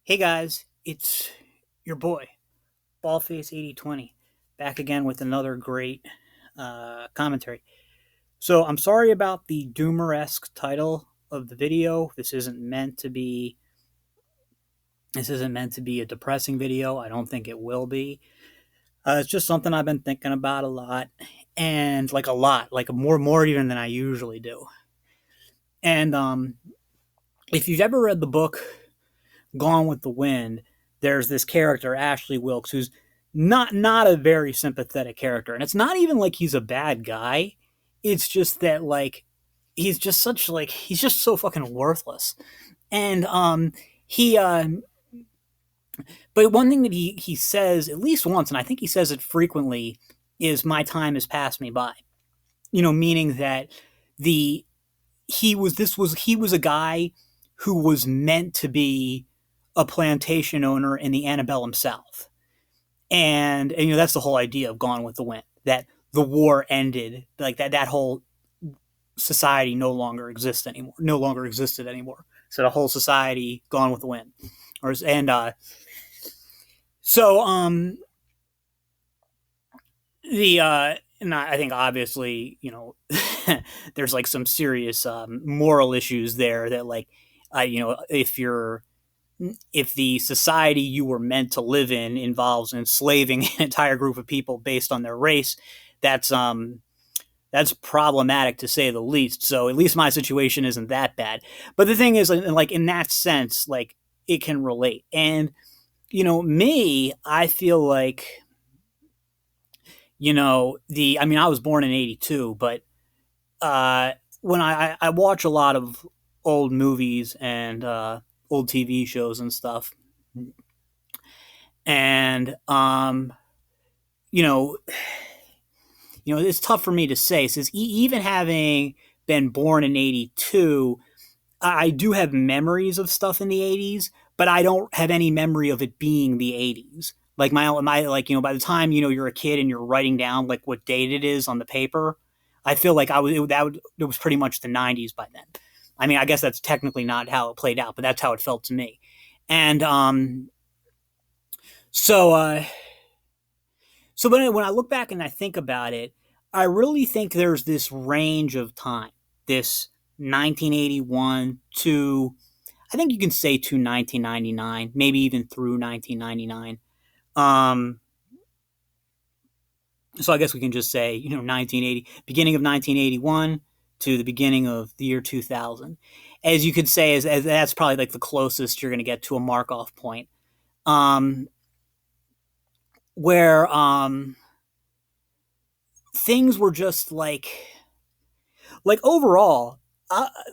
Hey guys, it's your boy, Ballface8020, back again with another great commentary. So I'm sorry about the Doomer-esque title of the video. This isn't meant to be a depressing video. I don't think it will be. It's just something I've been thinking about a lot, and like a lot, like more even than I usually do. And if you've ever read the book Gone with the Wind, there's this character Ashley Wilkes who's not a very sympathetic character, and it's not even like he's a bad guy. It's just that he's just so fucking worthless. And he but one thing that he says at least once, and I think he says it frequently, is "my time has passed me by." Meaning that the he was a guy who was meant to be a plantation owner in the antebellum South. And that's the whole idea of Gone with the Wind, that the war ended, like that whole society no longer existed anymore. So the whole society gone with the wind. Or and so the and I think obviously, there's like some serious moral issues there that like if the society you were meant to live in involves enslaving an entire group of people based on their race, that's problematic to say the least. So at least my situation isn't that bad. But the thing is, like in that sense, like it can relate. And me, I feel like I was born in '82, but when I watch a lot of old movies and old TV shows and stuff, and you know, it's tough for me to say. Since even having been born in '82, I do have memories of stuff in the '80s, but I don't have any memory of it being the '80s. Like my like by the time you're a kid and you're writing down like what date it is on the paper, I feel like it was pretty much the '90s by then. I mean, I guess that's technically not how it played out, but that's how it felt to me. And so when I look back and I think about it, I really think there's this range of time, this 1981 to, I think you can say, to 1999, maybe even through 1999. So I guess we can just say, 1980, beginning of 1981 to the beginning of the year 2000. As you could say, as that's probably like the closest you're going to get to a Markov point, um, where things were just like overall,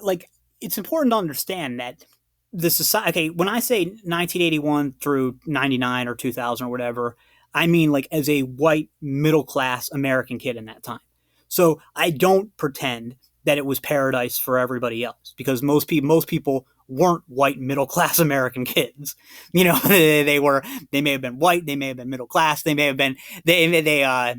like it's important to understand that the society. Okay, when I say 1981 through 99 or 2000 or whatever, I mean like as a white middle class American kid in that time. So I don't pretend that it was paradise for everybody else, because most people weren't white middle class American kids. They may have been white, they may have been middle class, they may have been they are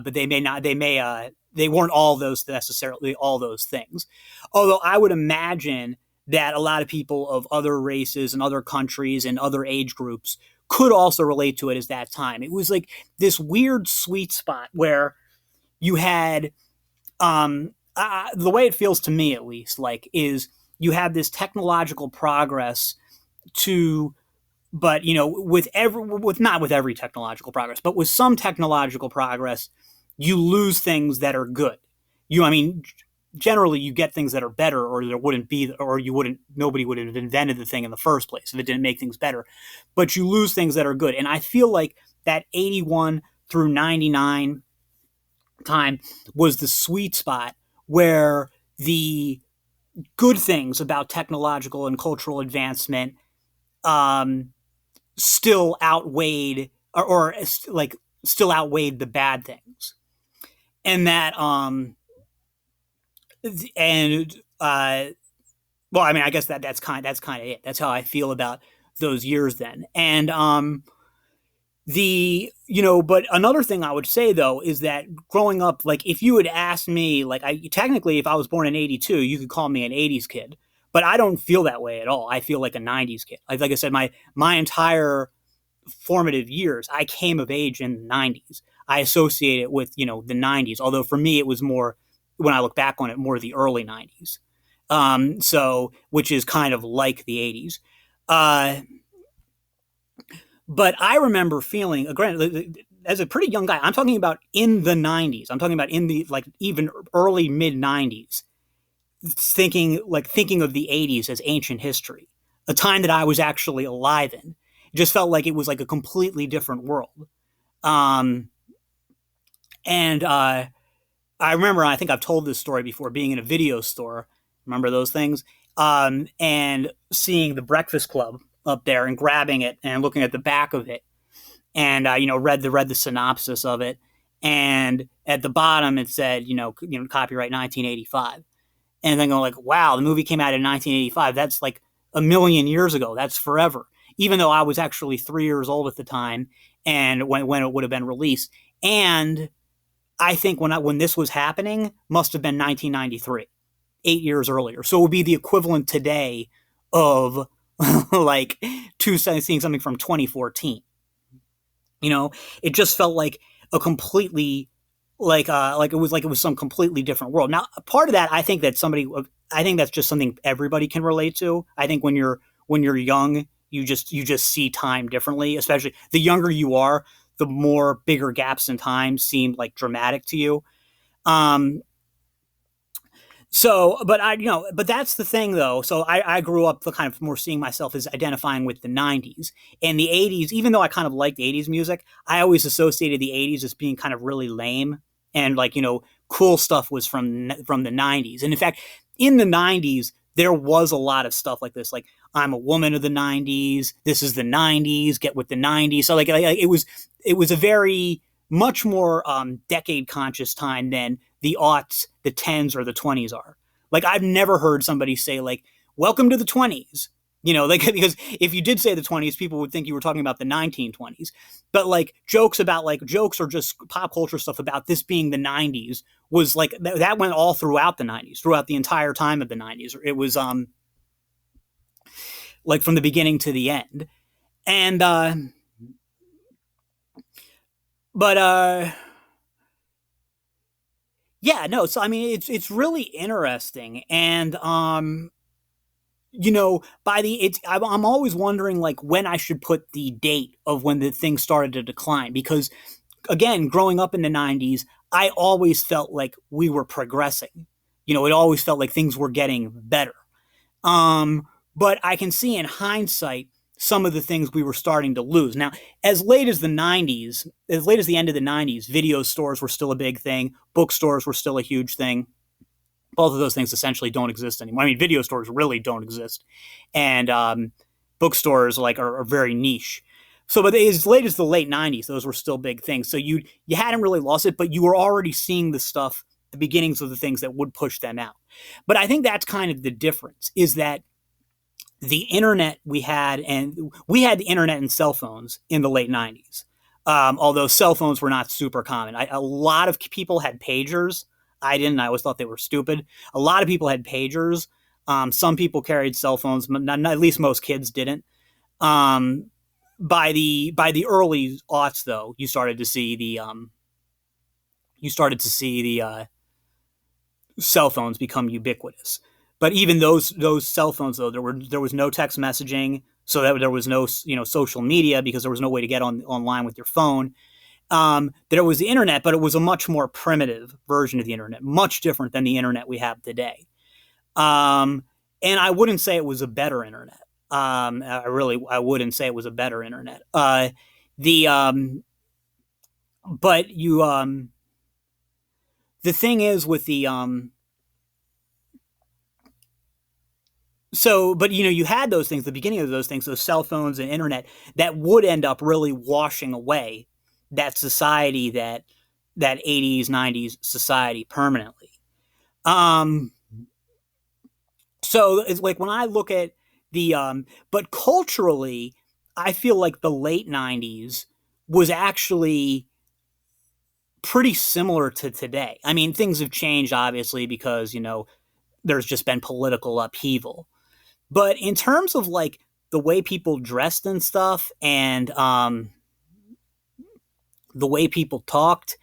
but they may not they weren't all those, necessarily all those things. Although I would imagine that a lot of people of other races and other countries and other age groups could also relate to it as that time. It was like this weird sweet spot where you had the way it feels to me, at least, like, is you have this technological progress to, but with not with every technological progress, but with some technological progress, you lose things that are good. I mean, generally you get things that are better, or there wouldn't be, or you wouldn't, nobody would have invented the thing in the first place if it didn't make things better. But you lose things that are good. And I feel like that 81 through 99 time was the sweet spot where the good things about technological and cultural advancement um, still outweighed, or like still outweighed the bad things. And that and well, I mean, I guess that's kind of it. That's how I feel about those years then. And but another thing I would say though is that growing up, like if you had asked me, like, I technically, if I was born in '82, you could call me an '80s kid, But I don't feel that way at all. I feel like a '90s kid. Like I said, my entire formative years, I came of age in the '90s. I associate it with the '90s. Although for me, it was more, when I look back on it, more the early '90s. So which is kind of like the '80s. Uh, but I remember feeling, granted, as a pretty young guy, I'm talking about in the '90s. I'm talking about in the like even early mid '90s, thinking of the '80s as ancient history, a time that I was actually alive in. It just felt like it was like a completely different world. Um, and I remember, I think I've told this story before, being in a video store. Remember those things? And seeing the Breakfast Club up there and grabbing it and looking at the back of it, and read the synopsis of it, and at the bottom it said copyright 1985, and then going like, wow, the movie came out in 1985. That's like a million years ago. That's forever. Even though I was actually 3 years old at the time, and when it would have been released, and I think when this was happening, must have been 1993, 8 years earlier. So it would be the equivalent today of like seeing something from 2014. It just felt like a completely like it was some completely different world. Now, part of that, I think that's just something everybody can relate to. I think when you're young, you just see time differently. Especially the younger you are, the more bigger gaps in time seem like dramatic to you. Um, but that's the thing though. So I grew up kind of more seeing myself as identifying with the '90s and the '80s. Even though I kind of liked '80s music, I always associated the '80s as being kind of really lame, and like cool stuff was from the '90s. And in fact, in the '90s, there was a lot of stuff like this, like I'm a woman of the '90s. This is the '90s. Get with the '90s. So like it was a very much more decade conscious time than the aughts, the tens, or the 20s are. Like I've never heard somebody say like, "Welcome to the 20s." Like because if you did say the 20s, people would think you were talking about the 1920s. But like jokes or just pop culture stuff about this being the '90s was like that went all throughout the '90s, throughout the entire time of the '90s. It was like from the beginning to the end, and but yeah, no. So I mean, it's really interesting, and by the it's I'm always wondering like when I should put the date of when the thing started to decline, because again, growing up in the '90s, I always felt like we were progressing. It always felt like things were getting better. Um, but I can see in hindsight some of the things we were starting to lose. Now, as late as the end of the '90s, video stores were still a big thing. Bookstores were still a huge thing. Both of those things essentially don't exist anymore. I mean, video stores really don't exist, and bookstores are very niche. So, but as late as the late '90s, those were still big things. So you hadn't really lost it, but you were already seeing the stuff, the beginnings of the things that would push them out. But I think that's kind of the difference, is that the internet we had the internet and cell phones in the late '90s. Although cell phones were not super common. A lot of people had pagers. I didn't. I always thought they were stupid. A lot of people had pagers. Some people carried cell phones, but at least most kids didn't. Um, by the early aughts, though, you started to see the cell phones become ubiquitous. But even those cell phones, though, there was no text messaging, so that there was no social media, because there was no way to get online with your phone. There was the internet, but it was a much more primitive version of the internet, much different than the internet we have today. Um, and I wouldn't say it was a better internet. I wouldn't say it was a better internet. The but you The thing is with the so but you had those things, the beginning of those things, those cell phones and internet, that would end up really washing away that society, that '80s '90s society, permanently. um so it's like when I look at the but culturally, I feel like the late '90s was actually pretty similar to today. I mean, things have changed obviously, because there's just been political upheaval. But in terms of like the way people dressed and stuff, and the way people talked,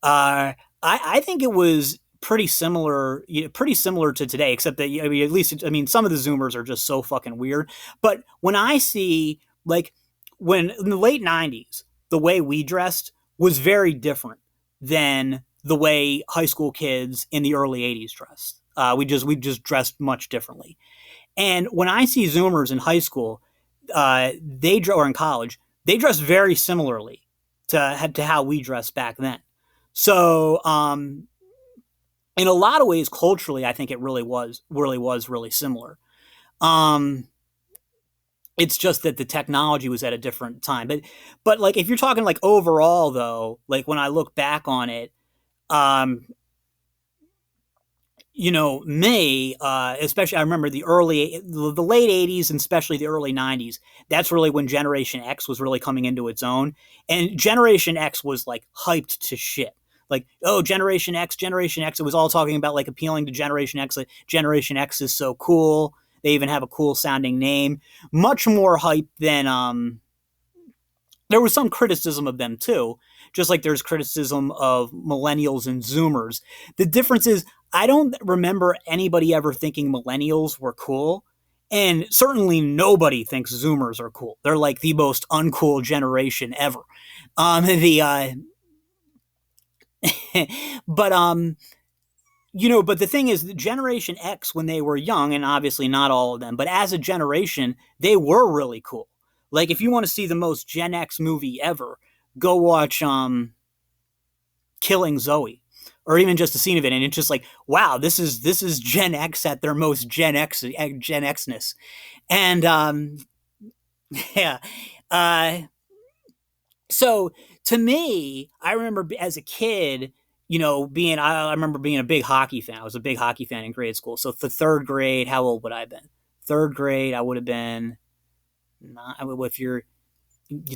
I think it was pretty similar, pretty similar to today, except that I mean, at least I mean, some of the Zoomers are just so fucking weird. But when I see like when in the late '90s, the way we dressed was very different than the way high school kids in the early '80s dressed. We just dressed much differently. And when I see Zoomers in high school, or in college, they dress very similarly to how we dressed back then. So, in a lot of ways, culturally, I think it really similar. Um, it's just that the technology was at a different time. But like if you're talking like overall though, like when I look back on it, um, me, especially I remember the late '80s and especially the early '90s. That's really when Generation X was really coming into its own, and Generation X was like hyped to shit. Like, oh, Generation X, Generation X. It was all talking about like appealing to Generation X. Like, Generation X is so cool. They even have a cool sounding name. Much more hype than there was some criticism of them too, just like there's criticism of millennials and Zoomers. The difference is, I don't remember anybody ever thinking millennials were cool. And certainly nobody thinks Zoomers are cool. They're like the most uncool generation ever. The but but the thing is, Generation X, when they were young, and obviously not all of them, but as a generation, they were really cool. Like, if you want to see the most Gen X movie ever, go watch Killing Zoe, or even just a scene of it, and it's just like, wow, this is Gen X at their most Gen Xness, and yeah, uh, so to me, I remember as a kid, I remember being a big hockey fan. I was a big hockey fan in grade school. So for third grade, how old would I have been? Third grade, I would have been not, if you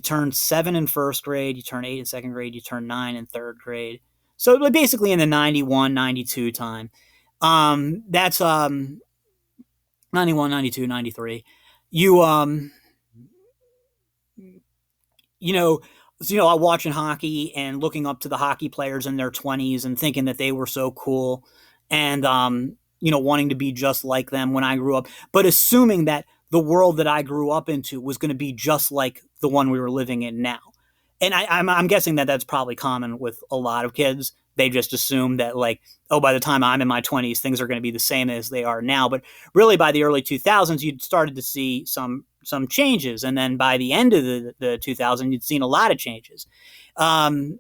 turn 7 in first grade, you turn 8 in second grade, you turn 9 in third grade. So basically in the 91, 92 time. That's 91, 92, 93. You you know, I watching hockey and looking up to the hockey players in their 20s and thinking that they were so cool, and wanting to be just like them when I grew up, but assuming that the world that I grew up into was going to be just like the one we were living in now. And I'm guessing that that's probably common with a lot of kids. They just assume that, like, oh, by the time I'm in my 20s, things are going to be the same as they are now. But really, by the early 2000s, you'd started to see some changes, and then by the end of the 2000s, you'd seen a lot of changes. And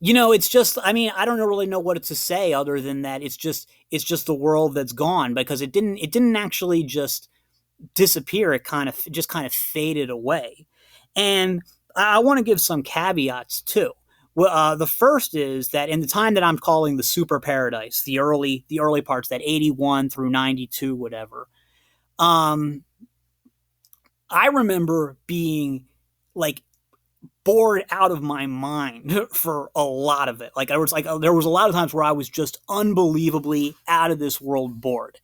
it's just, I mean, I don't really know what to say other than that it's just the world that's gone, because it didn't actually just disappear. It kind of faded away. And I want to give some caveats too. Well, the first is that in the time that I'm calling the super paradise, the early parts, that 81 through 92, whatever, um, I remember being like bored out of my mind for a lot of it. There was a lot of times where I was just unbelievably out of this world bored.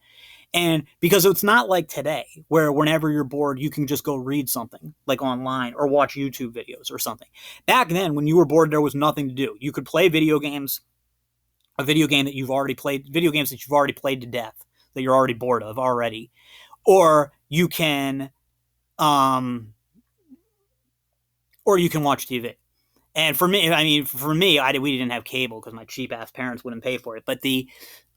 And because it's not like today, where whenever you're bored, you can just go read something like online or watch YouTube videos or something. Back then, when you were bored, there was nothing to do. You could play video games, video games that you've already played to death, that you're already bored of already, or you can, watch TV. And for me, we didn't have cable because my cheap ass parents wouldn't pay for it.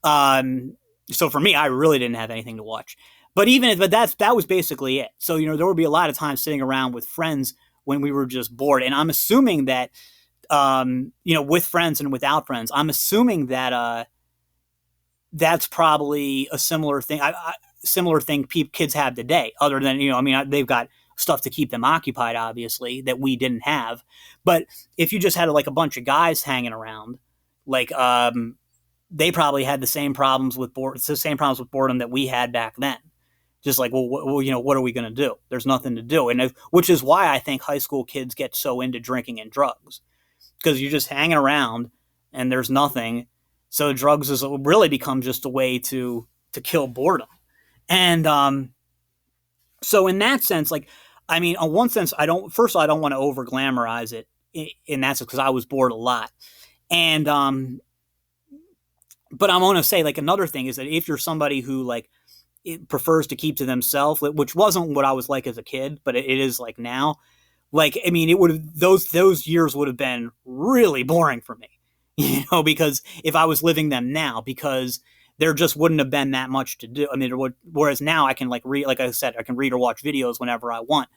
Um, so for me, I really didn't have anything to watch. But that was basically it. So there would be a lot of times sitting around with friends when we were just bored, and I'm assuming that with friends and without friends, I'm assuming that that's probably a similar thing. Similar thing kids have today, other than they've got stuff to keep them occupied, obviously, that we didn't have. But if you just had like a bunch of guys hanging around, like they probably had the same problems with boredom that we had back then. Just like, well, what are we going to do? There's nothing to do, which is why I think high school kids get so into drinking and drugs, because you're just hanging around and there's nothing, So drugs has really become just a way to kill boredom. And so in that sense, like, I mean, on one sense, I don't. First of all, I don't want to over glamorize it in that sense because I was bored a lot. And but I'm going to say like another thing is that if you're somebody who like it prefers to keep to themselves, which wasn't what I was like as a kid, but it is like now. Like, I mean, it would have those years would have been really boring for me, because if I was living them now, because there just wouldn't have been that much to do. I mean, whereas now I can like read, like I said, I can read or watch videos whenever I want.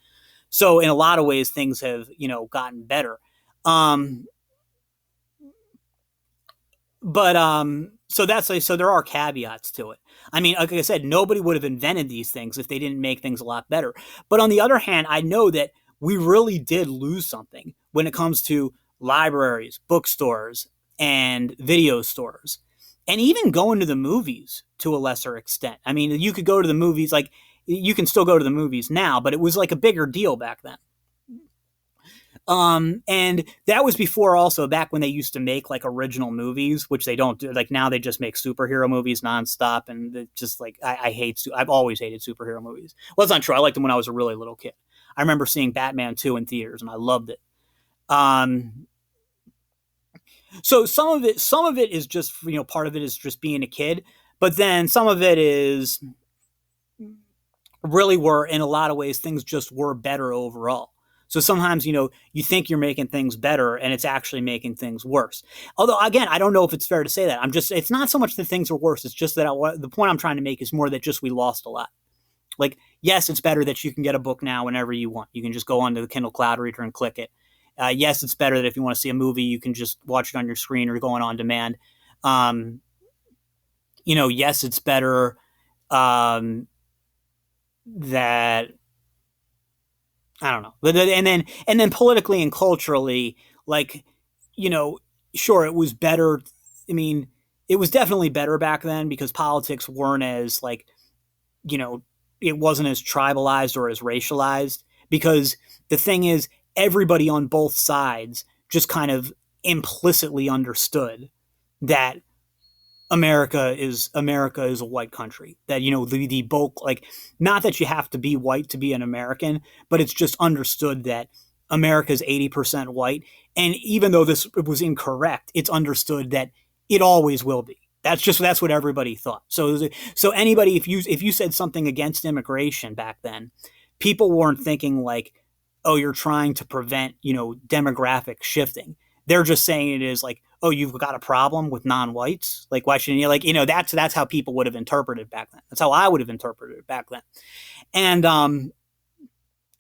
So in a lot of ways, things have gotten better. Um, but so that's like, so there are caveats to it. I mean, like I said, nobody would have invented these things if they didn't make things a lot better. But on the other hand, I know that we really did lose something when it comes to libraries, bookstores, and video stores, and even going to the movies to a lesser extent. I mean, you could go to the movies, like you can still go to the movies now, but it was like a bigger deal back then. And that was before also back when they used to make like original movies, which they don't do. Like now they just make superhero movies nonstop. And it's just like, I've always hated superhero movies. Well, it's not true. I liked them when I was a really little kid. I remember seeing Batman 2 in theaters and I loved it. Um, so some of it is just, part of it is just being a kid, but then some of it is really were in a lot of ways things just were better overall. So sometimes, you think you're making things better and it's actually making things worse. Although, again, I don't know if it's fair to say that. It's not so much that things are worse. It's just that the point I'm trying to make is more that just we lost a lot. Like, yes, it's better that you can get a book now whenever you want. You can just go onto the Kindle Cloud Reader and click it. Yes, it's better that if you want to see a movie, you can just watch it on your screen or going on demand. Yes, it's better that I don't know. And then politically and culturally, like, sure, it was better. I mean, it was definitely better back then because politics weren't as like, you know, it wasn't as tribalized or as racialized. Because the thing is, everybody on both sides just kind of implicitly understood that America is a white country. That the bulk, like, not that you have to be white to be an American, but it's just understood that America's 80% white, and even though this was incorrect, it's understood that it always will be. That's what everybody thought. So anybody, if you said something against immigration back then, people weren't thinking like, oh, you're trying to prevent demographic shifting. They're just saying it is like, oh, you've got a problem with non-whites. Like, why shouldn't you? Like, that's how people would have interpreted back then. That's how I would have interpreted it back then. And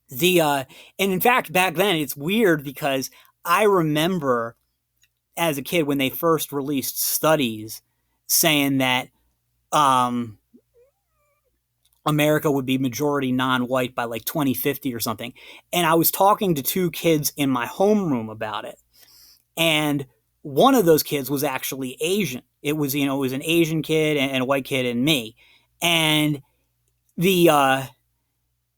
the and in fact, back then it's weird because I remember as a kid when they first released studies saying that um, America would be majority non-white by like 2050 or something. And I was talking to two kids in my homeroom about it. And one of those kids was actually Asian. It was an Asian kid and a white kid and me. And the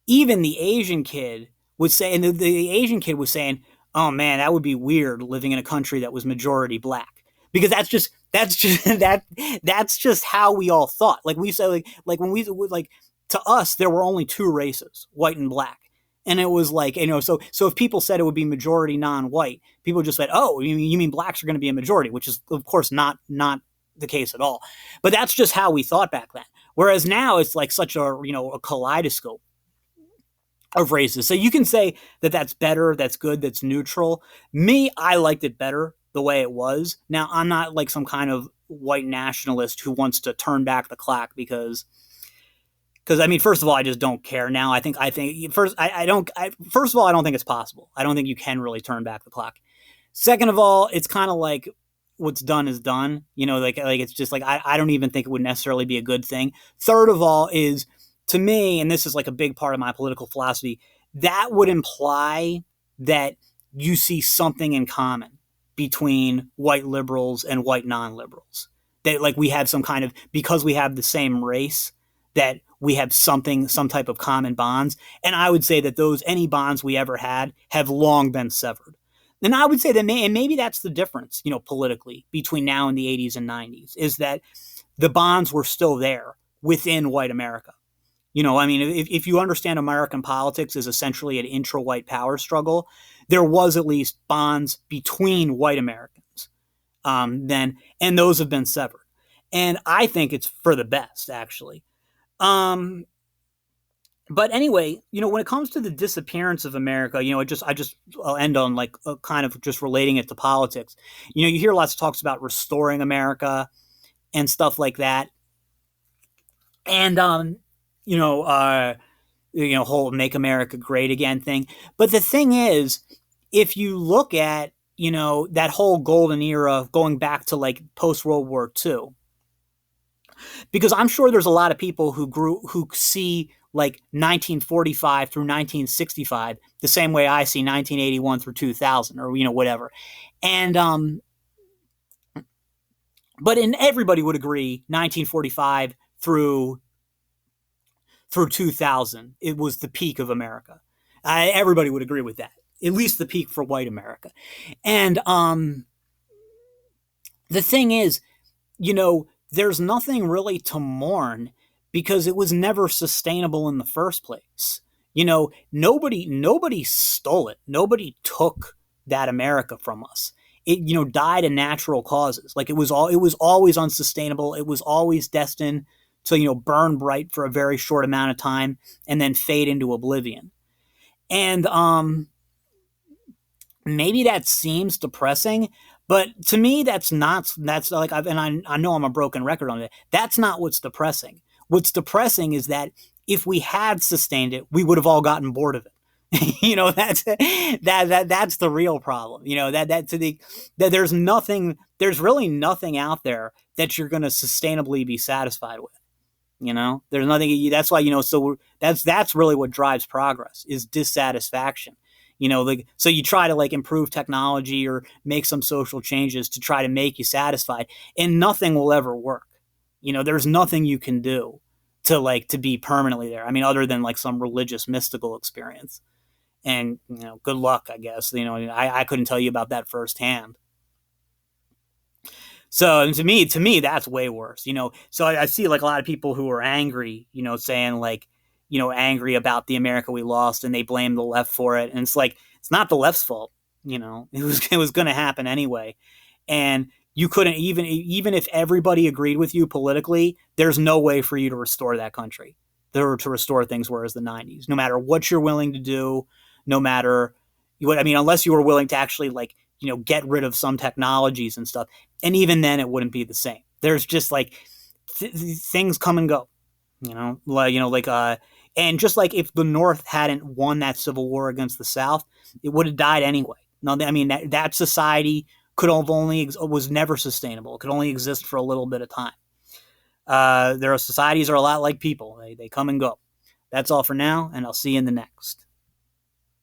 even the Asian kid would say, and the Asian kid was saying, "Oh man, that would be weird living in a country that was majority black." Because that's just that's just how we all thought. Like we said, like when we like to us, there were only two races, white and black. And it was like, so if people said it would be majority non-white, people just said, oh, you mean blacks are going to be a majority, which is, of course, not the case at all. But that's just how we thought back then. Whereas now it's like such a kaleidoscope of races. So you can say that that's better, that's good, that's neutral. Me, I liked it better the way it was. Now, I'm not like some kind of white nationalist who wants to turn back the clock because I mean, first of all, I just don't care now. I think first I don't. First of all, I don't think it's possible. I don't think you can really turn back the clock. Second of all, it's kind of like what's done is done. Like it's just like I don't even think it would necessarily be a good thing. Third of all is, to me, and this is like a big part of my political philosophy, that would imply that you see something in common between white liberals and white non-liberals. That like we have some kind of, because we have the same race, that we have some type of common bonds. And I would say that any bonds we ever had have long been severed. And I would say that and maybe that's the difference, politically between now and the 80s and 90s, is that the bonds were still there within white America. I mean, if you understand American politics as essentially an intra-white power struggle, there was at least bonds between white Americans then, and those have been severed. And I think it's for the best, actually. Um, but anyway, when it comes to the disappearance of America, I'll end on like kind of just relating it to politics. You hear lots of talks about restoring America and stuff like that, and you know, uh, whole "Make America Great Again" thing. But the thing is, if you look at that whole golden era going back to like post World War II, because I'm sure there's a lot of people who see like 1945 through 1965 the same way I see 1981 through 2000, or whatever. And but everybody would agree 1945 through 2000 it was the peak of America. Everybody would agree with that. At least the peak for white America. And the thing is, there's nothing really to mourn because it was never sustainable in the first place. Nobody stole it. Nobody took that America from us. It died of natural causes. Like it was always unsustainable. It was always destined to burn bright for a very short amount of time and then fade into oblivion. And maybe that seems depressing, but to me, that's like I know I'm a broken record on it. That's not what's depressing. What's depressing is that if we had sustained it, we would have all gotten bored of it. That's the real problem. That there's really nothing out there that you're going to sustainably be satisfied with. There's nothing. That's why so that's really what drives progress is dissatisfaction. So you try to like improve technology or make some social changes to try to make you satisfied, and nothing will ever work. There's nothing you can do to be permanently there. I mean, other than like some religious mystical experience, and good luck, I guess. I couldn't tell you about that firsthand. So to me, that's way worse. So I see like a lot of people who are angry, saying like, angry about the America we lost, and they blame the left for it. And it's like it's not the left's fault. It was going to happen anyway, and you couldn't even if everybody agreed with you politically, there's no way for you to restore that country, or to restore things whereas the '90s. No matter what you're willing to do, no matter what I mean, unless you were willing to actually like get rid of some technologies and stuff, and even then it wouldn't be the same. There's just like things come and go, and just like if the North hadn't won that Civil War against the South, it would have died anyway. No, I mean that society was never sustainable. It could only exist for a little bit of time. Societies are a lot like people; they come and go. That's all for now, and I'll see you in the next.